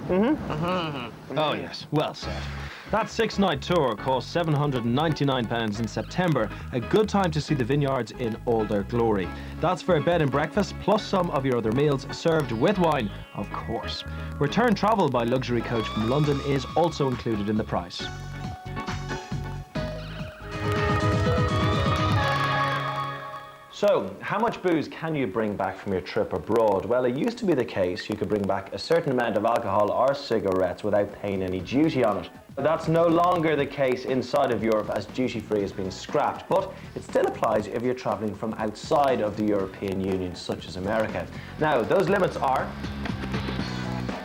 Oh yes, well said. That six-night tour cost £799 in September, a good time to see the vineyards in all their glory. That's for a bed and breakfast, plus some of your other meals, served with wine, of course. Return travel by luxury coach from London is also included in the price. So, how much booze can you bring back from your trip abroad? Well, it used to be the case you could bring back a certain amount of alcohol or cigarettes without paying any duty on it. But that's no longer the case inside of Europe, as duty-free has been scrapped, but it still applies if you're travelling from outside of the European Union, such as America. Now, those limits are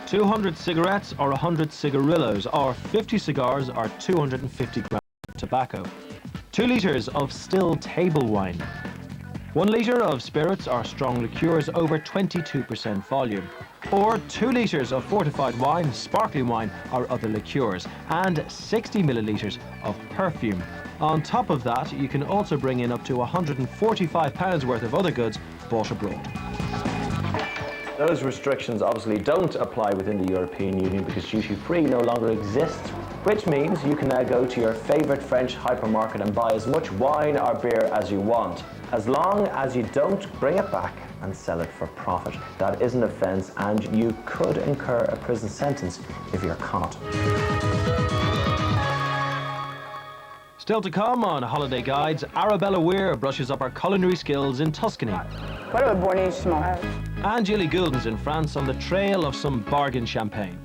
200 cigarettes or 100 cigarillos, or 50 cigars or 250 grams of tobacco. 2 litres of still table wine. 1 litre of spirits or strong liqueurs over 22% volume, or 2 litres of fortified wine, sparkling wine or other liqueurs, and 60 millilitres of perfume. On top of that, you can also bring in up to £145 worth of other goods bought abroad. Those restrictions obviously don't apply within the European Union because duty-free no longer exists, which means you can now go to your favourite French hypermarket and buy as much wine or beer as you want, as long as you don't bring it back and sell it for profit. That is an offence, and you could incur a prison sentence if you're caught. Still to come on Holiday Guides, Arabella Weir brushes up her culinary skills in Tuscany. Quello è buonissimo. And Julie Gouldens in France on the trail of some bargain champagne.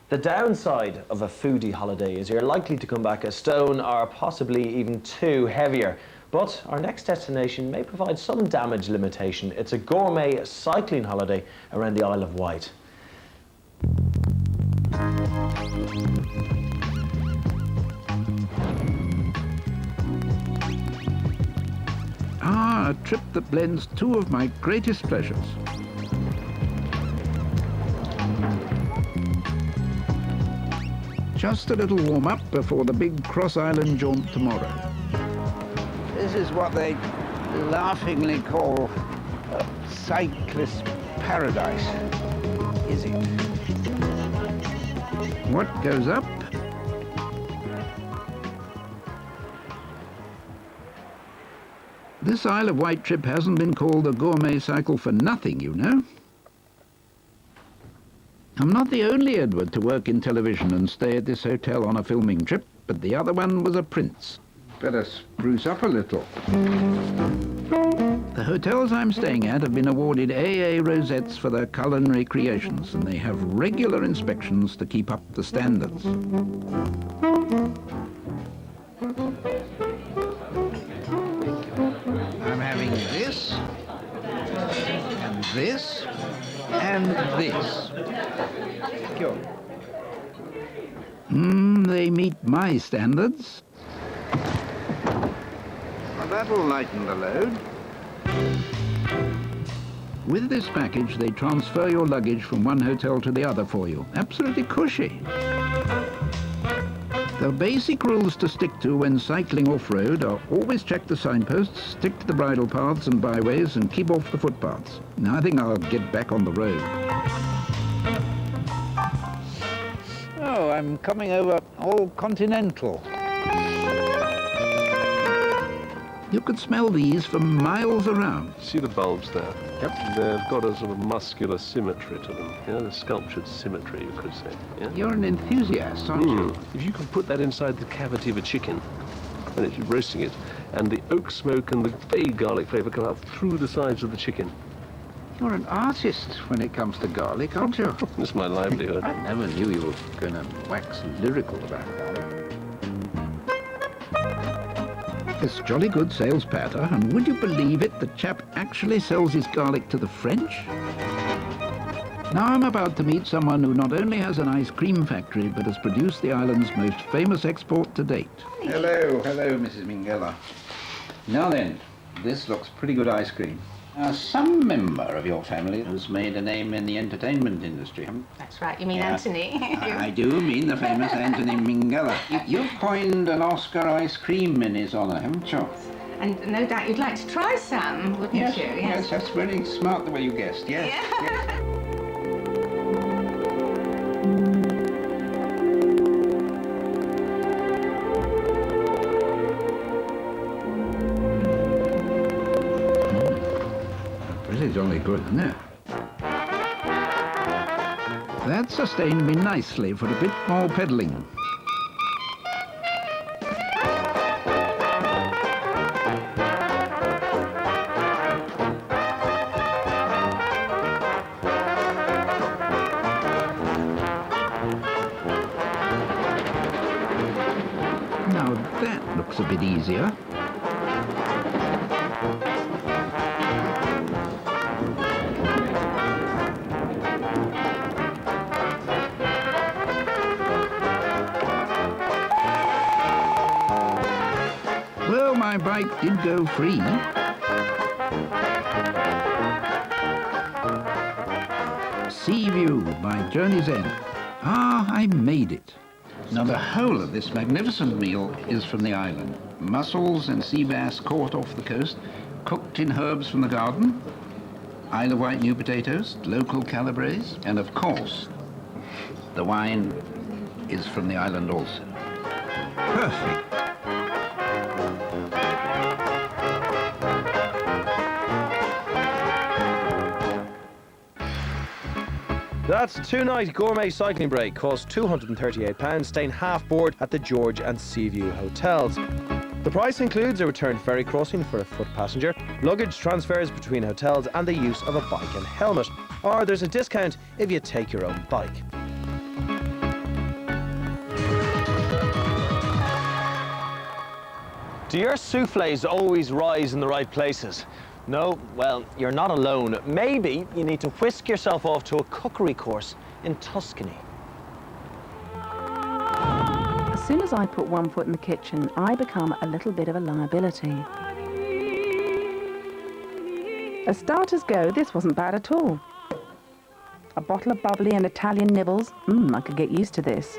The downside of a foodie holiday is you're likely to come back a stone or possibly even 2 heavier. But our next destination may provide some damage limitation. It's a gourmet cycling holiday around the Isle of Wight. Ah, a trip that blends 2 of my greatest pleasures. Just a little warm-up before the big cross-island jaunt tomorrow. This is what they laughingly call a cyclist paradise, is it? What goes up? This Isle of Wight trip hasn't been called a gourmet cycle for nothing, you know. I'm not the only Edward to work in television and stay at this hotel on a filming trip, but the other one was a prince. Better spruce up a little. The hotels I'm staying at have been awarded AA rosettes for their culinary creations, and they have regular inspections to keep up the standards. I'm having this, and this, and this. Sure. They meet my standards. Well, that'll lighten the load. With this package, they transfer your luggage from one hotel to the other for you. Absolutely cushy. The basic rules to stick to when cycling off-road are always check the signposts, stick to the bridle paths and byways, and keep off the footpaths. Now, I think I'll get back on the road. Oh, I'm coming over all continental. You could smell these from miles around. See the bulbs there? Yep. They've got a sort of muscular symmetry to them. You know, the sculptured symmetry, you could say. Yeah? You're an enthusiast, aren't you? If you can put that inside the cavity of a chicken, when it's roasting it, and the oak smoke and the vague garlic flavour come out through the sides of the chicken. You're an artist when it comes to garlic, aren't you? It's my livelihood. I never knew you were going to wax lyrical about garlic. This jolly good sales patter, and would you believe it, the chap actually sells his garlic to the French? Now I'm about to meet someone who not only has an ice cream factory, but has produced the island's most famous export to date. Hello, Mrs. Minghella. Now then, this looks pretty good ice cream. Some member of your family has made a name in the entertainment industry. That's right, you mean Anthony. I do mean the famous Anthony Minghella. You've coined an Oscar ice cream in his honour, haven't you? And no doubt you'd like to try some, wouldn't Yes, you? yes, that's very smart the way you guessed, yes. yes. Pretty jolly good, isn't it? That sustained me nicely for a bit more peddling. Now that looks a bit easier. Well, my bike did go free. Sea View by Journey's End. Ah, I made it. Now the whole of this magnificent meal is from the island. Mussels and sea bass caught off the coast, cooked in herbs from the garden, Isle of Wight new potatoes, local calabres, and of course, the wine is from the island also. Perfect. That two-night gourmet cycling break cost £238, staying half board at the George and Seaview hotels. The price includes a return ferry crossing for a foot passenger, luggage transfers between hotels and the use of a bike and helmet. Or there's a discount if you take your own bike. Do your soufflés always rise in the right places? No? Well, you're not alone. Maybe you need to whisk yourself off to a cookery course in Tuscany. As soon as I put one foot in the kitchen, I become a little bit of a liability. As starters go, this wasn't bad at all. A bottle of bubbly and Italian nibbles. I could get used to this.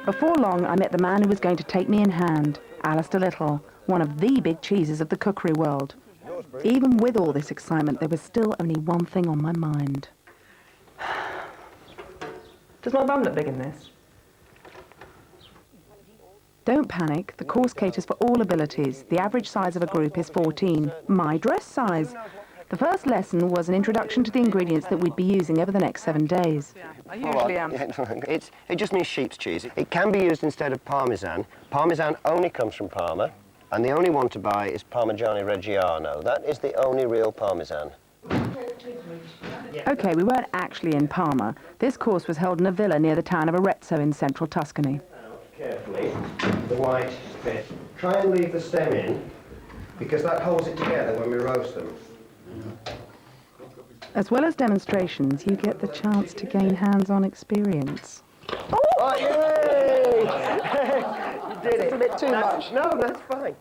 Before long, I met the man who was going to take me in hand, Alistair Little, one of the big cheeses of the cookery world. Even with all this excitement, there was still only one thing on my mind. Does my bum look big in this? Don't panic, the course caters for all abilities. The average size of a group is 14, my dress size. The first lesson was an introduction to the ingredients that we'd be using over the next 7 days. I usually am. It just means sheep's cheese. It can be used instead of Parmesan. Parmesan only comes from Parma, and the only one to buy is Parmigiano Reggiano. That is the only real Parmesan. Okay, we weren't actually in Parma. This course was held in a villa near the town of Arezzo in central Tuscany. Carefully, the white bit. Try and leave the stem in, because that holds it together when we roast them. As well as demonstrations, you get the chance to gain hands-on experience. Oh, yay! You did it. It's a bit too much. No, that's fine.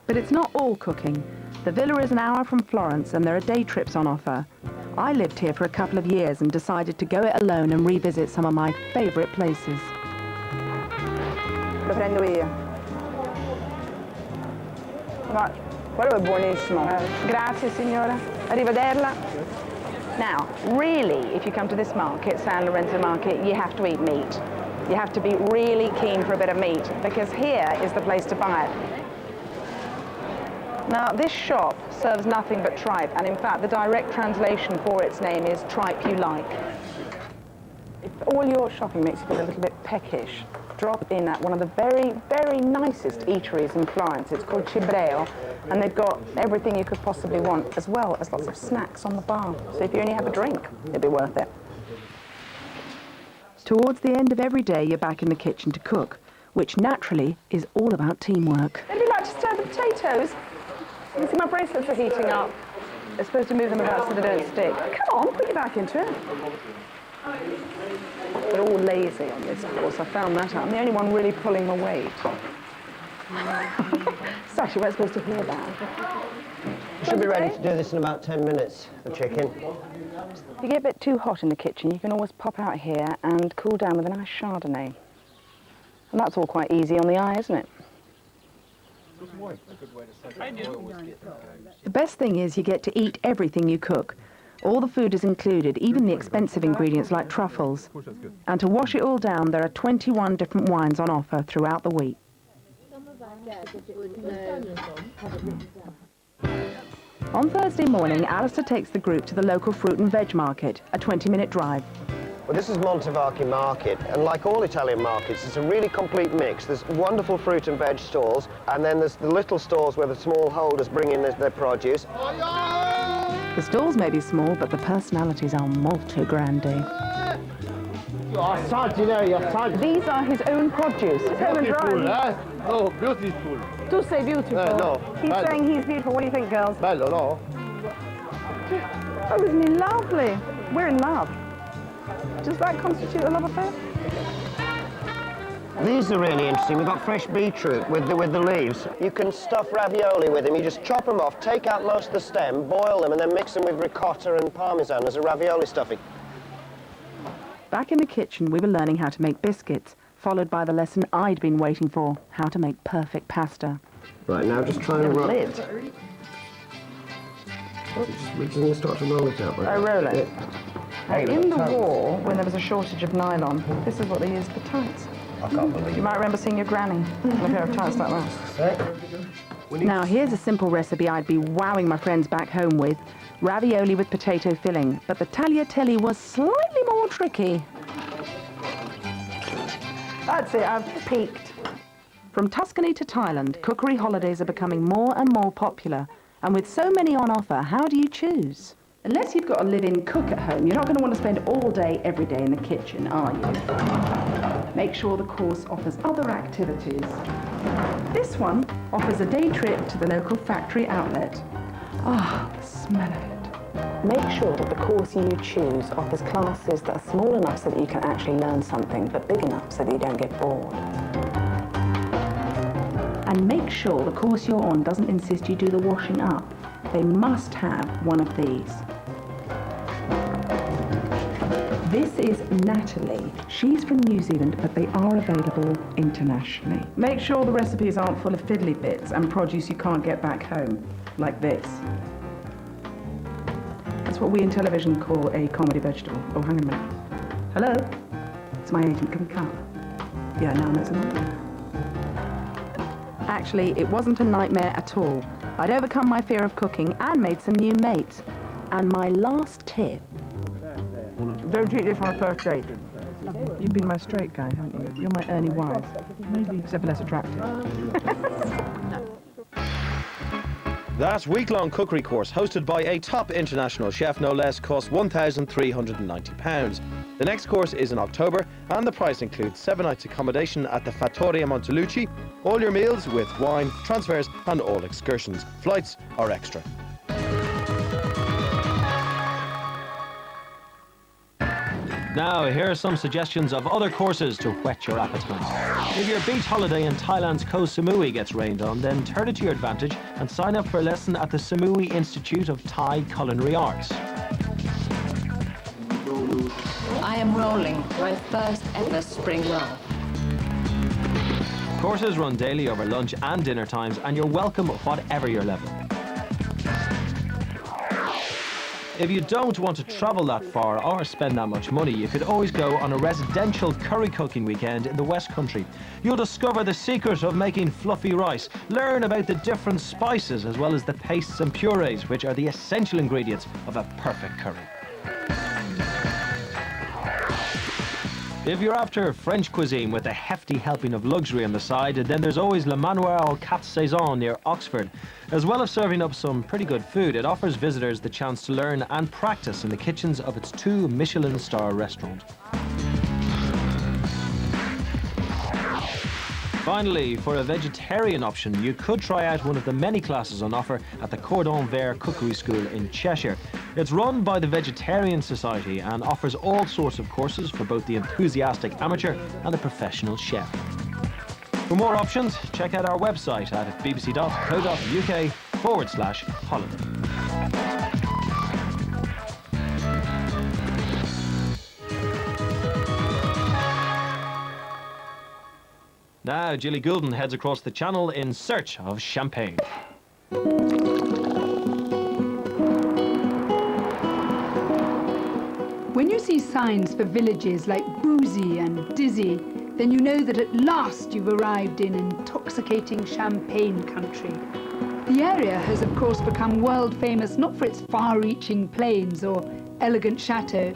But it's not all cooking. The villa is an hour from Florence and there are day trips on offer. I lived here for a couple of years and decided to go it alone and revisit some of my favourite places. Lo prendo io. No, quello è buonissimo. Grazie signora. Arrivederla. Now, really, if you come to this market, San Lorenzo Market, you have to eat meat. You have to be really keen for a bit of meat, because here is the place to buy it. Now, this shop serves nothing but tripe, and in fact, the direct translation for its name is tripe you like. If all your shopping makes you feel a little bit peckish, drop in at one of the very, very nicest eateries in Florence. It's called Cibreo, and they've got everything you could possibly want, as well as lots of snacks on the bar. So if you only have a drink, it'd be worth it. Towards the end of every day, you're back in the kitchen to cook, which naturally is all about teamwork. Would you like to stir the potatoes? You can see my bracelets are heating up. They're supposed to move them about so they don't stick. Come on, put your back into it. They're all lazy on this course, I found that out. I'm the only one really pulling my weight. Sash, you weren't supposed to hear that. We should be ready to do this in about 10 minutes, the chicken. If you get a bit too hot in the kitchen, you can always pop out here and cool down with a nice Chardonnay. And that's all quite easy on the eye, isn't it? The best thing is you get to eat everything you cook. All the food is included, even the expensive ingredients like truffles. And to wash it all down, there are 21 different wines on offer throughout the week. On Thursday morning, Alistair takes the group to the local fruit and veg market, a 20-minute drive. Well, this is Montevarchi Market, and like all Italian markets, it's a really complete mix. There's wonderful fruit and veg stalls, and then there's the little stalls where the small holders bring in their produce. The stalls may be small, but the personalities are molto grande. These are his own produce. Come and drive. Oh, beautiful. Do say beautiful. No. He's saying he's beautiful. What do you think, girls? Bello, no? Oh, isn't he lovely? We're in love. Does that constitute a love affair? These are really interesting. We've got fresh beetroot with the leaves. You can stuff ravioli with them. You just chop them off, take out most of the stem, boil them, and then mix them with ricotta and parmesan as a ravioli stuffing. Back in the kitchen, we were learning how to make biscuits, followed by the lesson I'd been waiting for, how to make perfect pasta. Right, now just try and roll it. We're going to start to roll it out. I roll it. In the war, when there was a shortage of nylon, this is what they used for tights. I can't believe You might remember seeing your granny in a pair of tights like that. Now, here's a simple recipe I'd be wowing my friends back home with. Ravioli with potato filling, but the tagliatelle was slightly more tricky. That's it, I've peaked. From Tuscany to Thailand, cookery holidays are becoming more and more popular. And with so many on offer, how do you choose? Unless you've got a live-in cook at home, you're not going to want to spend all day, every day in the kitchen, are you? Make sure the course offers other activities. This one offers a day trip to the local factory outlet. Ah, the smell of it. Make sure that the course you choose offers classes that are small enough so that you can actually learn something, but big enough so that you don't get bored. And make sure the course you're on doesn't insist you do the washing up. They must have one of these. This is Natalie. She's from New Zealand, but they are available internationally. Make sure the recipes aren't full of fiddly bits and produce you can't get back home, like this. That's what we in television call a comedy vegetable. Oh, hang on a minute. Hello? It's my agent. Can we cut? Yeah, now it's a nightmare. Actually, it wasn't a nightmare at all. I'd overcome my fear of cooking and made some new mates. And my last tip... Don't eat this on a first date. You've been my straight guy, haven't you? You're my Ernie Wise. Maybe except for less attractive. That week-long cookery course, hosted by a top international chef, no less, costs £1,390. The next course is in October, and the price includes 7 nights accommodation at the Fattoria Monteluci, all your meals with wine, transfers, and all excursions. Flights are extra. Now, here are some suggestions of other courses to whet your appetite. If your beach holiday in Thailand's Koh Samui gets rained on, then turn it to your advantage and sign up for a lesson at the Samui Institute of Thai Culinary Arts. I am rolling my first ever spring roll. Courses run daily over lunch and dinner times, and you're welcome whatever your level. If you don't want to travel that far or spend that much money, you could always go on a residential curry cooking weekend in the West Country. You'll discover the secret of making fluffy rice, learn about the different spices as well as the pastes and purees, which are the essential ingredients of a perfect curry. If you're after French cuisine with a hefty helping of luxury on the side, then there's always Le Manoir aux Quatre Saisons near Oxford. As well as serving up some pretty good food, it offers visitors the chance to learn and practice in the kitchens of its 2 Michelin star restaurant. Finally, for a vegetarian option, you could try out one of the many classes on offer at the Cordon Vert Cookery School in Cheshire. It's run by the Vegetarian Society and offers all sorts of courses for both the enthusiastic amateur and the professional chef. For more options, check out our website at bbc.co.uk/holiday. Now, Jilly Goulden heads across the channel in search of champagne. When you see signs for villages like Boozy and Dizzy, then you know that at last you've arrived in intoxicating champagne country. The area has of course become world famous not for its far-reaching plains or elegant chateaux,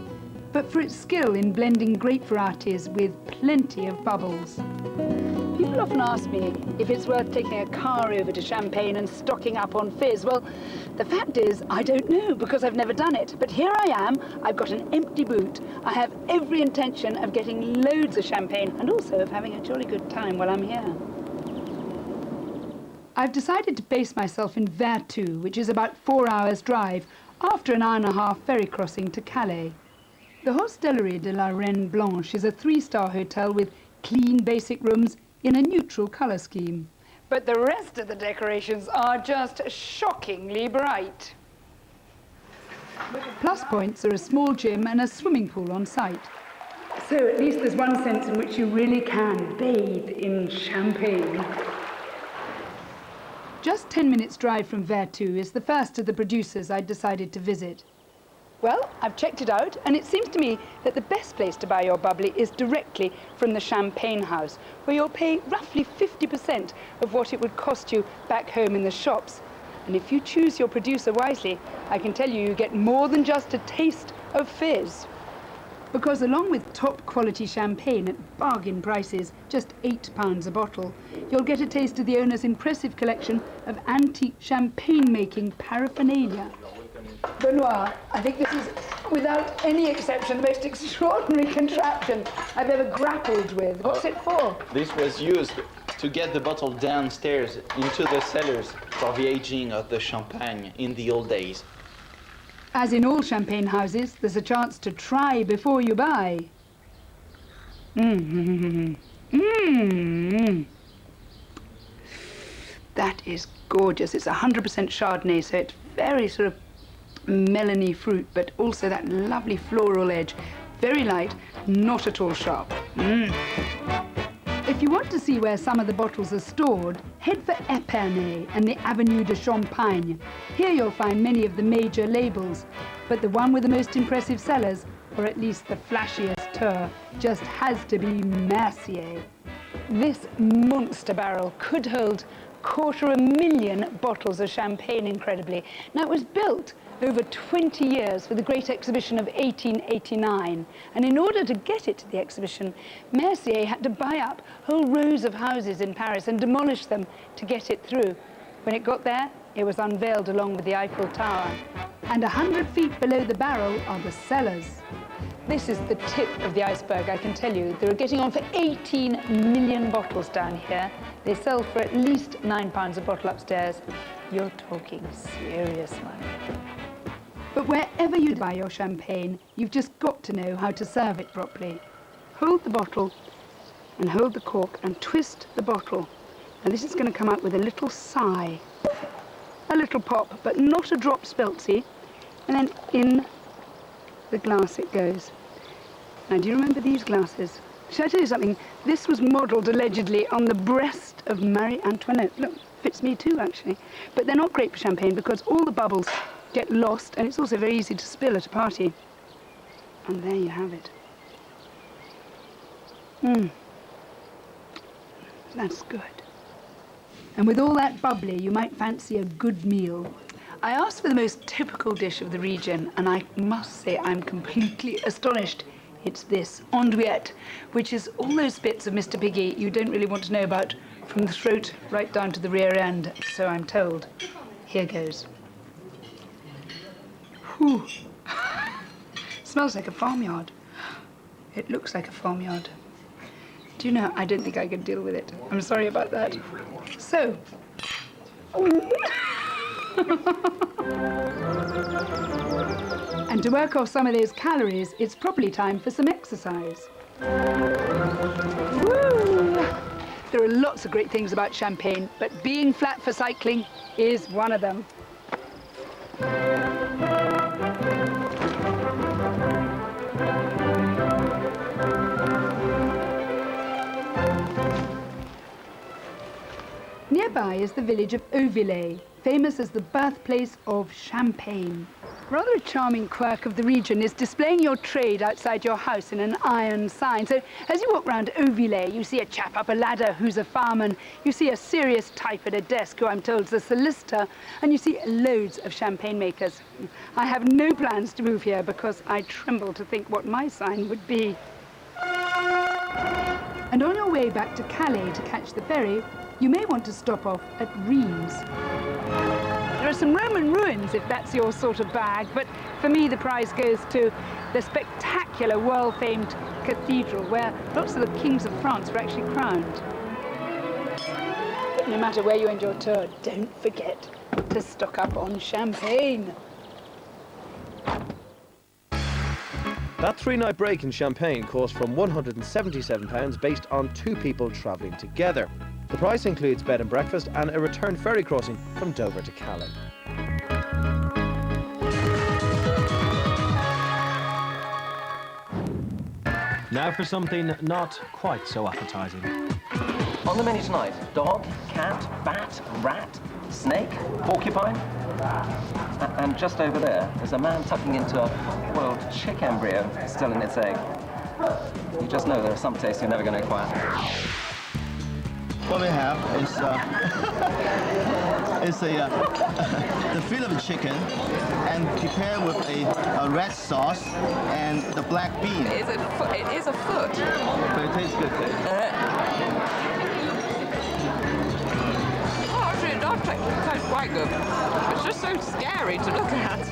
but for its skill in blending grape varieties with plenty of bubbles. People often ask me if it's worth taking a car over to Champagne and stocking up on fizz. Well, the fact is, I don't know because I've never done it. But here I am, I've got an empty boot. I have every intention of getting loads of champagne and also of having a jolly good time while I'm here. I've decided to base myself in Vertou, which is about 4 hours' drive, after an hour-and-a-half ferry crossing to Calais. The Hostellerie de la Reine Blanche is a 3-star hotel with clean basic rooms in a neutral colour scheme. But the rest of the decorations are just shockingly bright. Plus points are a small gym and a swimming pool on site. So at least there's one sense in which you really can bathe in champagne. Just 10 minutes drive from Vertou is the first of the producers I decided to visit. Well, I've checked it out, and it seems to me that the best place to buy your bubbly is directly from the champagne house, where you'll pay roughly 50% of what it would cost you back home in the shops. And if you choose your producer wisely, I can tell you get more than just a taste of fizz. Because along with top quality champagne at bargain prices, just £8 a bottle, you'll get a taste of the owner's impressive collection of antique champagne-making paraphernalia. Benoit, I think this is, without any exception, the most extraordinary contraption I've ever grappled with. What's it for? This was used to get the bottle downstairs into the cellars for the aging of the champagne in the old days. As in all champagne houses, there's a chance to try before you buy. That is gorgeous. It's 100% Chardonnay, so it's very sort of melony fruit, but also that lovely floral edge. Very light, not at all sharp. If you want to see where some of the bottles are stored, head for Epernay and the Avenue de Champagne. Here you'll find many of the major labels, but the one with the most impressive cellars, or at least the flashiest tour, just has to be Mercier. This monster barrel could hold 250,000 bottles of champagne, incredibly. Now, it was built over 20 years for the Great Exhibition of 1889. And in order to get it to the exhibition, Mercier had to buy up whole rows of houses in Paris and demolish them to get it through. When it got there, it was unveiled along with the Eiffel Tower. And 100 feet below the barrel are the cellars. This is the tip of the iceberg, I can tell you. They're getting on for 18 million bottles down here. They sell for at least £9 a bottle upstairs. You're talking serious money. But wherever you buy your champagne, you've just got to know how to serve it properly. Hold the bottle and hold the cork and twist the bottle. And this is going to come out with a little sigh. A little pop, but not a drop spilt, see? And then in the glass it goes. Now, do you remember these glasses? Shall I tell you something? This was modelled allegedly on the breast of Marie Antoinette. Look, fits me too, actually. But they're not great for champagne because all the bubbles get lost, and it's also very easy to spill at a party. And there you have it. That's good. And with all that bubbly, you might fancy a good meal. I asked for the most typical dish of the region, and I must say I'm completely astonished. It's this, andouillette, which is all those bits of Mr. Piggy you don't really want to know about, from the throat right down to the rear end, so I'm told. Here goes. Whew. Smells like a farmyard. It looks like a farmyard. Do you know, I don't think I could deal with it. I'm sorry about that. So. And to work off some of those calories, it's probably time for some exercise. Woo! There are lots of great things about Champagne, but being flat for cycling is one of them. Nearby is the village of Auvillers, famous as the birthplace of champagne. Rather a charming quirk of the region is displaying your trade outside your house in an iron sign. So as you walk round Auvillers, you see a chap up a ladder who's a fireman, you see a serious type at a desk who I'm told is a solicitor, and you see loads of champagne makers. I have no plans to move here because I tremble to think what my sign would be. And on your way back to Calais to catch the ferry, you may want to stop off at Rheims. There are some Roman ruins if that's your sort of bag, but for me the prize goes to the spectacular world-famed cathedral where lots of the kings of France were actually crowned. But no matter where you end your tour, don't forget to stock up on champagne. That 3-night break in Champagne cost from £177 based on 2 people travelling together. The price includes bed and breakfast and a return ferry crossing from Dover to Calais. Now for something not quite so appetizing. On the menu tonight, dog, cat, bat, rat, snake, porcupine. And just over there, there's a man tucking into a boiled chick embryo still in its egg. You just know there are some tastes you're never going to acquire. What we have is the feet of the chicken and prepared with a red sauce and the black bean. It is a foot. But it tastes good too. Actually, it does taste quite good. It's just so scary to look at.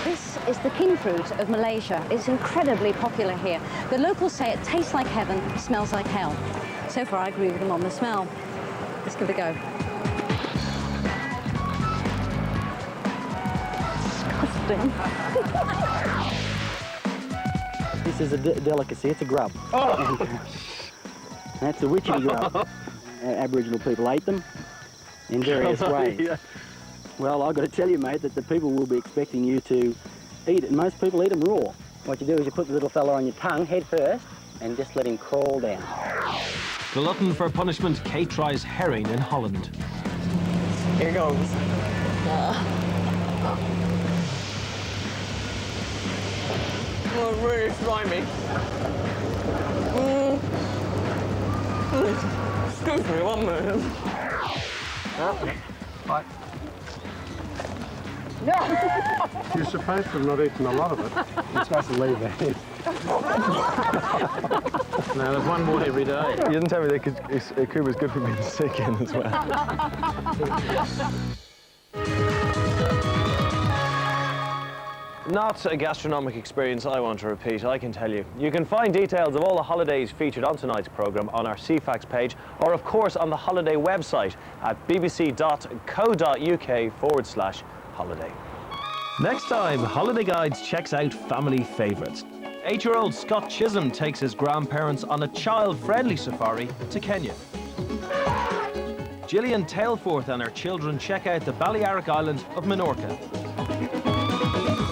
This is the king fruit of Malaysia. It's incredibly popular here. The locals say it tastes like heaven, smells like hell. So far, I agree with them on the smell. Let's give it a go. Disgusting. This is a delicacy. It's a grub. Oh. That's a witchetty grub. Aboriginal people ate them in various ways. Yeah. Well, I've got to tell you, mate, that the people will be expecting you to eat it. Most people eat them raw. What you do is you put the little fella on your tongue, head first, and just let him crawl down. Glutton for punishment, Kate tries herring in Holland. Here goes. Oh, really slimy. Excuse me, 1 minute. Right. You're supposed to have not eaten a lot of it. You're supposed to leave it. No, there's one more every day. You didn't tell me that Cuba's good for being sick in as well. Not a gastronomic experience I want to repeat, I can tell you. You can find details of all the holidays featured on tonight's programme on our CFAX page, or of course on the holiday website at bbc.co.uk/holiday. Next time, Holiday Guides checks out family favourites. 8-year-old Scott Chisholm takes his grandparents on a child-friendly safari to Kenya. Gillian Tailforth and her children check out the Balearic island of Menorca.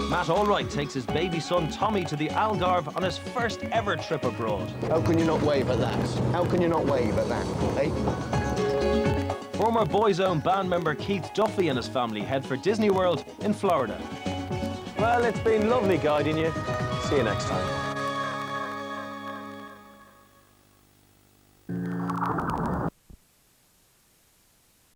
Matt Allwright takes his baby son Tommy to the Algarve on his first ever trip abroad. How can you not wave at that? How can you not wave at that, eh? Former Boyzone band member Keith Duffy and his family head for Disney World in Florida. Well, it's been lovely guiding you. See you next time.